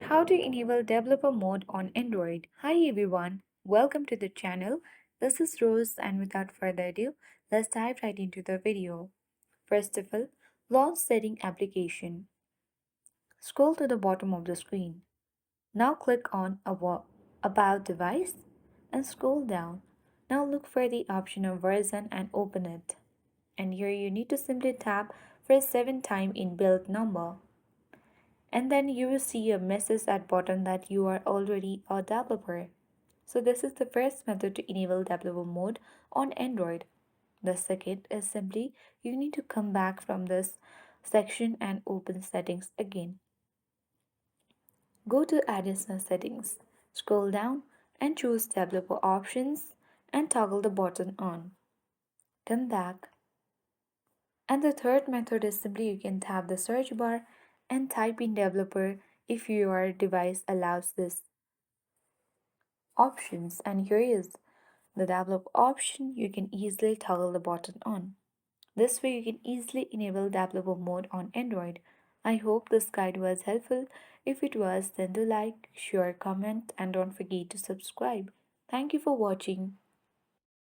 How to enable developer mode on Android. Hi everyone, welcome to the channel. This is Rose, and without further ado, let's dive right into the video. First of all, launch setting application. Scroll to the bottom of the screen. Now click on About device and scroll down. Now look for the option of version and open it. And here you need to simply tap for 7 time in build number, and then you will see a message at bottom that you are already a developer. So this is the first method to enable developer mode on Android. The second is simply you need to come back from this section and open settings again. Go to additional settings, scroll down and choose developer options and toggle the button on. Come back. And the third method is simply you can tap the search bar and type in developer if your device allows this options, and here is the develop option. You can easily toggle the button on. This way you can easily enable developer mode on Android. I hope this guide was helpful. If it was, then do like, share, comment, and don't forget to subscribe. Thank you for watching.